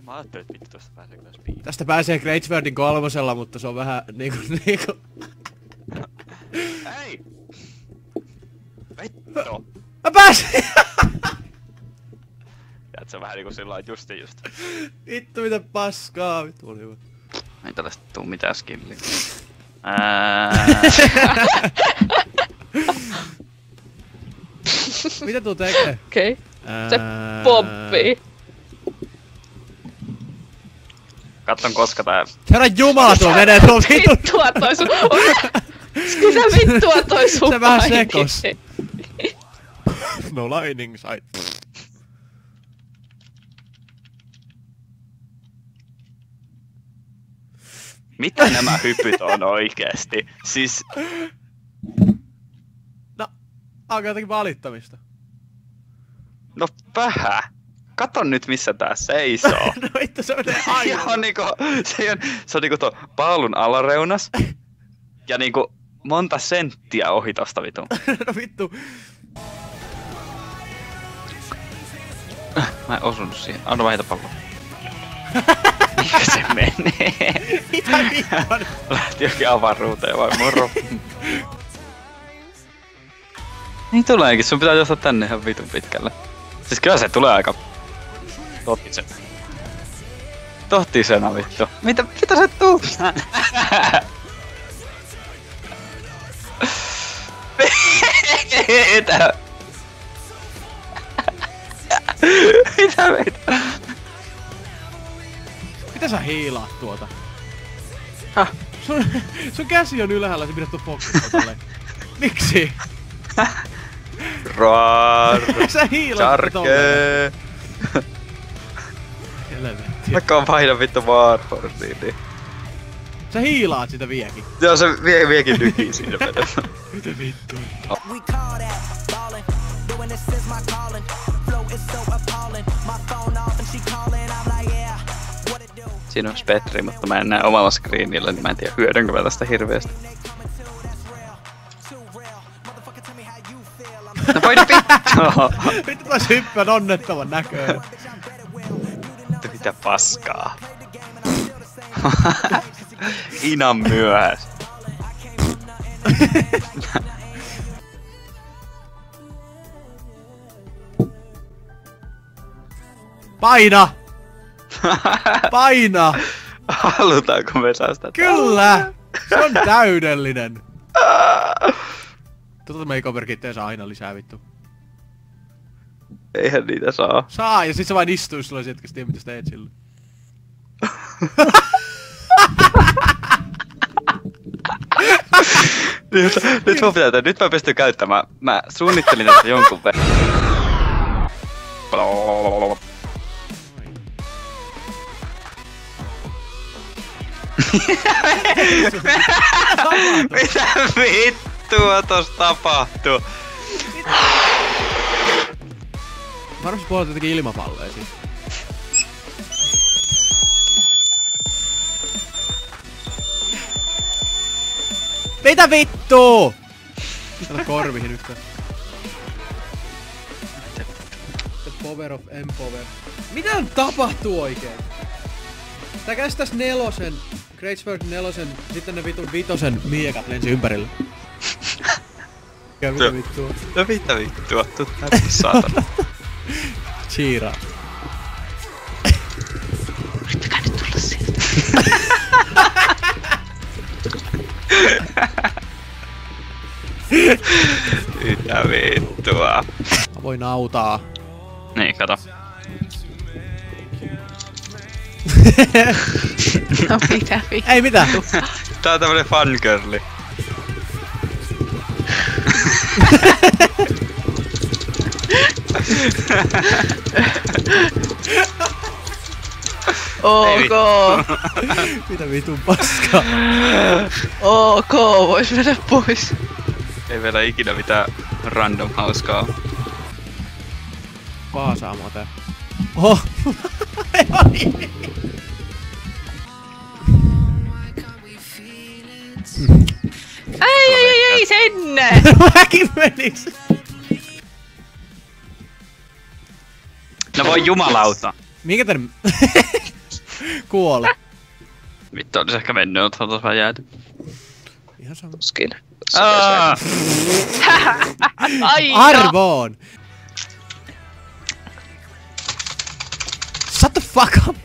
Mä ajattelin, että vittu tosta pääsee kyllä speed. Tästä pääsee Greatswordin 3, mutta se on vähän niinku... Hei! Vittu! Mä pääsin! Jäät sä vähän niinku sillain just. Vittu mitä paskaa, vittu oli hyvä. Ei tällaista tuu mitään skilliä. Mitä tuu tekee? Okei. Se poppii. Katson koska tää... Herran jumala tuo menee tuo vittu! Vittua toi sun... Mitä vittua toi sun Se vähän paini? sekos. No lightning sight. Mitä nämä hypyt on oikeesti? Siis... No, alkaa jotenkin valittamista. No vähän. Kato nyt missä tää seisoo. No vittu se menee aivan. Se on niinku tuo paalun alareunas. Ja niinku monta senttiä ohi tosta vitun. No vittu. Mä en osunut siihen. Anna vaan heitä palloa. Mikä se menee? Mitä vittua? Lähti johonkin avaruuteen vai moro? Niin tuleekin, sun pitää johtaa tänne ihan vitun pitkälle. Siis kyllä se tulee aika... Tohtisena vittu. Mitä se tuu? Mitä? Mitä meitä? Mitä sä hiilaat tuota? Häh? Sun käsi on ylhäällä, se pidät tuon fokusta tolleen. Miksi? Roar! Sä hiilaat Charkee! Helvetti. Vaikka vaihda vittu Warhorsiin, niin... Sä hiilaat sitä viekin. Joo, se viekin nykii siinä vedessä. Mitä vittua? Siinä on Spectre, mutta mä en näe omalla screenillä, niin mä en tiedä hyödynkö mä tästä hirveästi. No voi nyt vittu! Vittu taas hyppään onnettavan näköinen. Vittu mitä paskaa. Inan myöhäs. Paina! Paina! Halutaanko me saa sitä? Kyllä! Se on täydellinen! Tota makeover-kittejä saa aina lisää vittu. Eihän niitä saa. Saa, ja sit sä vain istuis sulla sieltä, tiedä mitä sä teet sillä. Nyt mun pitää, nyt mä pystyn käyttämään. Mä suunnittelin tätä jonkun verran. Mitä vittua tossa tapahtuu? Varmasti puolet jotenkin ilmapalloja siis. Mitä vittuu? Älä korvihin yhtään. The power of empower. Mitä tapahtuu oikein? Tää käsittäis 4, Greatsword 4, sitten ne vitun 5 miekat lensi ympärillä. Mitä vittua? No mitä vittua? Tuu tänne saatana. Chiira. Yrittäkää nyt tulla sieltä. Mitä vittua? Mä voin autaa. Niin, kato. No mitä vittua? Ei mitään. Tää on tämmönen fangirli. Ok. Mitä vitun paskaa? Ok, vois mennä pois. Ei vielä ikinä mitään random hauskaa. Paasaa mua tää. Oho! Ei sinne! Mäkin meniks! No voi jumalauta. Minkä tän... Kuole. Vittu olis ehkä mennyt, oot tos vaan jääty. Ihan sama. Tuskin. Aa! Ai Arvoon! Shut the fuck up!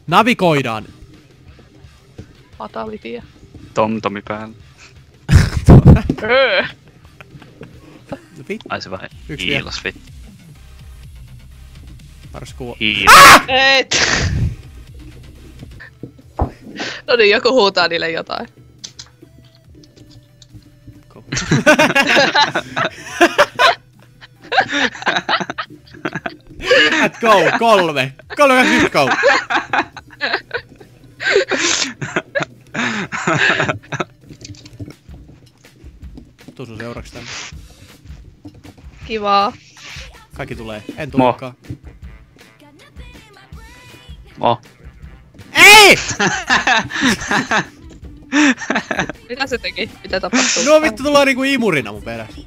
Navigoidaan. Fatalitia. Tomtomi päällä. Vittu. Ai se vähän Yksi vielä. hiilas vittu. Paras kuva. Hiilas. Et! No niin, joku huutaa niille jotain. Let's go! 3! 3, 2, 1, go! Tuu sun seuraksi tänne. Kivaa. Kaikki tulee. En tulekaan. Oh. Ei! Mitä se teki? Mitä tapahtuu? No vittu tullaan niinku imurina mun perässä.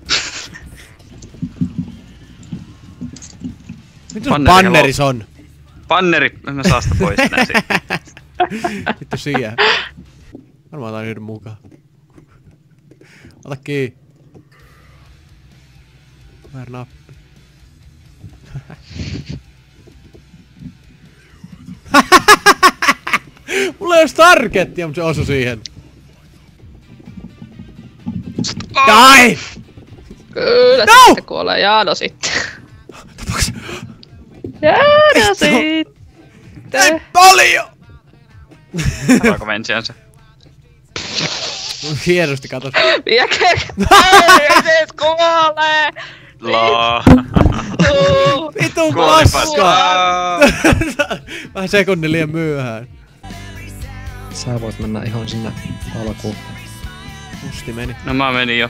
Mitä sun banneris on? Banneri, mä saa sitä pois näin sitten. Vittu siihen. Varmaan otan yhden mukaan. Ota kiinni. Väärä nappi. Mulla ei ois targettia, mut se osui siihen. Die! Kyllä No! sitten kuolee. Jaa, no sitten. Tapaks? Jaa, no sitten. Ei paljon! Saako mensiänsä? Hienosti katos. Viekö? Ei se kuolee! Laa. Vitun Kuolipas. paska! Vähän sekunnin liian myöhään. Sä voit mennä ihan sinne alkuun. Musti meni. No mä menin jo.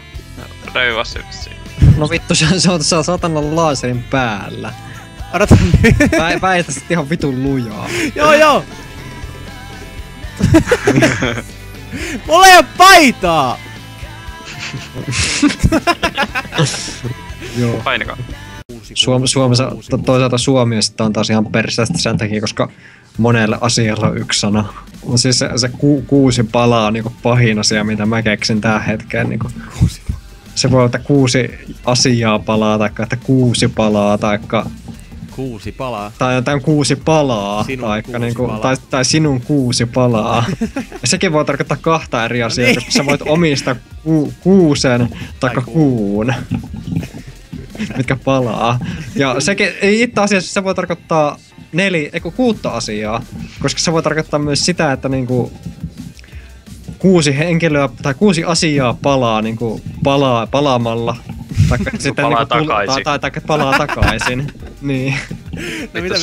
Röyvässä vissiin. No vittu, se on satanan laaserin päällä. Odota nyt. Väitä sit ihan vitun lujaa. Joo! Mulla ei oo paitaa! Joo. Painakaa. Suomessa, toisaalta Suomi on taas ihan perseestä sen takia, koska monelle asialle on yksi sana. Siis se 6 palaa on niinku pahin asia, mitä mä keksin tähän hetkeen. Niinku. Se voi olla, että 6 asiaa palaa, tai että 6 palaa, tai 6 palaa. tai jotain 6 palaa, taikka niinku, tai sinun 6 palaa. Ja sekin voi tarkoittaa 2 eri asiaa, koska sä voit omistaa kuusen taikka kuun, mitkä palaa. Ja sekin, itse asiassa se voi tarkoittaa 6 asiaa, koska se voi tarkoittaa myös sitä, että niinku 6 henkilöä tai 6 asiaa palaa niinku palaamalla. Taikka sitten palaa niinku takaisin. tai palaa takaisin. Niin. No Vittu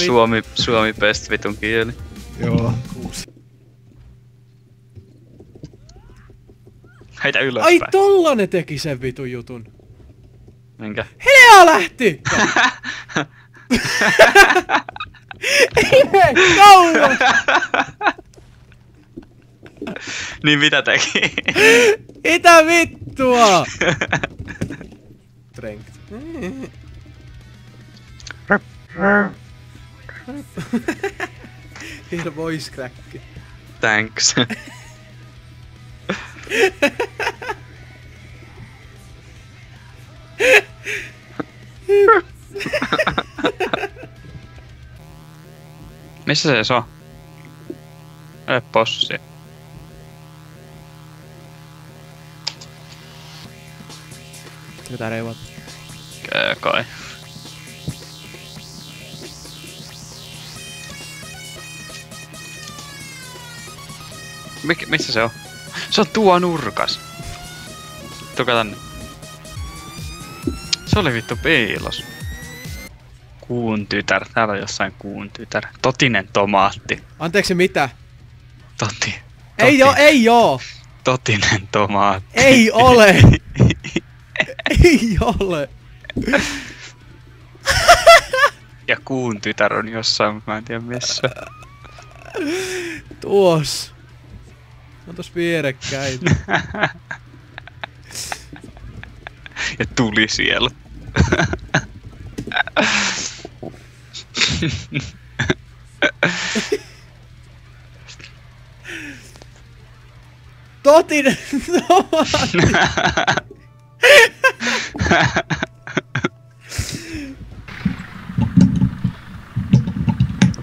Suomi best vitun kieli. Joo. 6. Heitä ylöspäin. Ai tolla ne teki sen vitun jutun. Minkä? Helea lähti! Ei mene kauas! Niin mitä teki? Mitä vittua? Strength. Hear voice crack. Thanks. Missä se on? Ei possi. Mitä reivat? Kai. Missä se on? Se on tuo nurkas. Tuka tänne. Se oli vittu piilos. Kuun tytär. Täällä on jossain kuun tytär. Totinen tomaatti. Anteeksi mitä? Toti. Ei oo! Totinen tomaatti. Ei ole! Ei ole! Ja kuun tytär on jossain, mä en tiedä missä. Tuos. On tos vierekkäin. Ja tuli siellä. Totinen!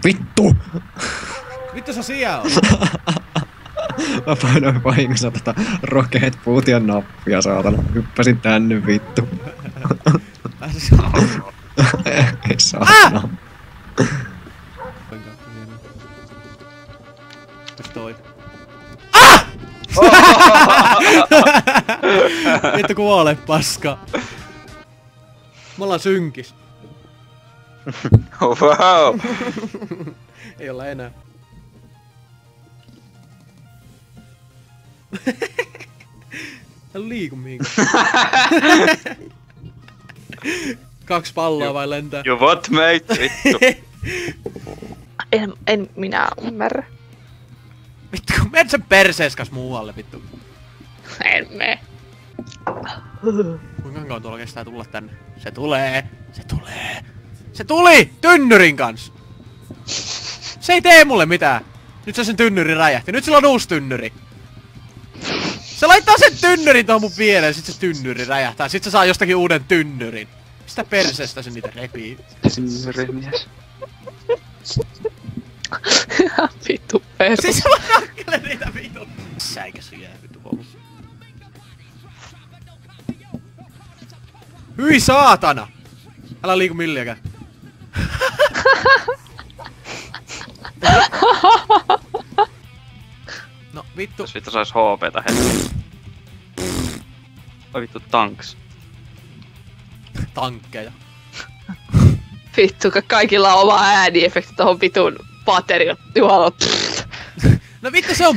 Vittu! Vittu sä siellä on? Mä painoin vahingossa Rocket Bootion nappia, saatana. Hyppäsin tänne, vittu. Ei saatana. Mitäs toi? Ah! Vittu kuole, paska. Me ollaan synkis. Wow. Ei olla enää. Tää liiku mihinkään. 2 palloa vai lentää? You what, mate? Vittu. En minä ymmärrä. Vittu, kun menet sen perseeskas muualle, vittu. En mene. Kuinka kauan tuolla kestää tulla tänne? Se tulee! Se tulee! Se tuli! Tynnyrin kans! Se ei tee mulle mitään! Nyt se sen tynnyri räjähti. Nyt sillä on uusi tynnyri. Se laittaa sen tynnyrin tuohon mun viereen, sit se tynnyri räjähtää. Sit se saa jostakin uuden tynnyrin. Mistä perseestä se niitä repii? Tynnyrimies. Vittu perus. Siis mä kakkelen niitä vitun. Säikä se jää vittu koulu. Hyi saatana! Älä liiku milliäkään. No vittu. Jos vittu sais HP:tä heti. Oi vittu tanks. Tankkeja. Vittu, kaikilla on oma ääniefekti tohon vitun baterian juolla. No vittu se on.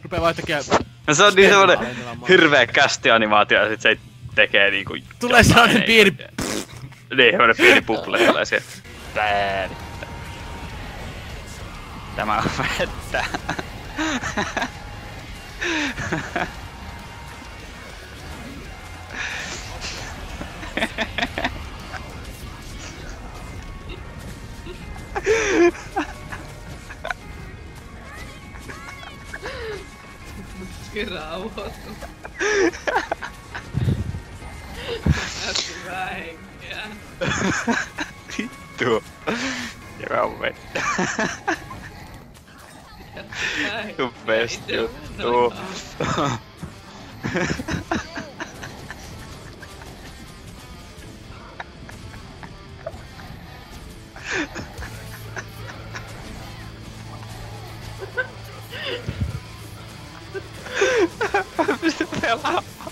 Rupee vaan yhtäkkiä. No se on niin semmonen hirveä kästianimaatio ja sit se tekee niinku... Tulee sellainen pieni. Niin, semmonen pieni buble tulee siihen. Vettä. Tämä on vettä. Rauhoitu. Hyvä henkeä. Vittu. Joka on vettä. Tuu best juttu. Pysty pelaamaan.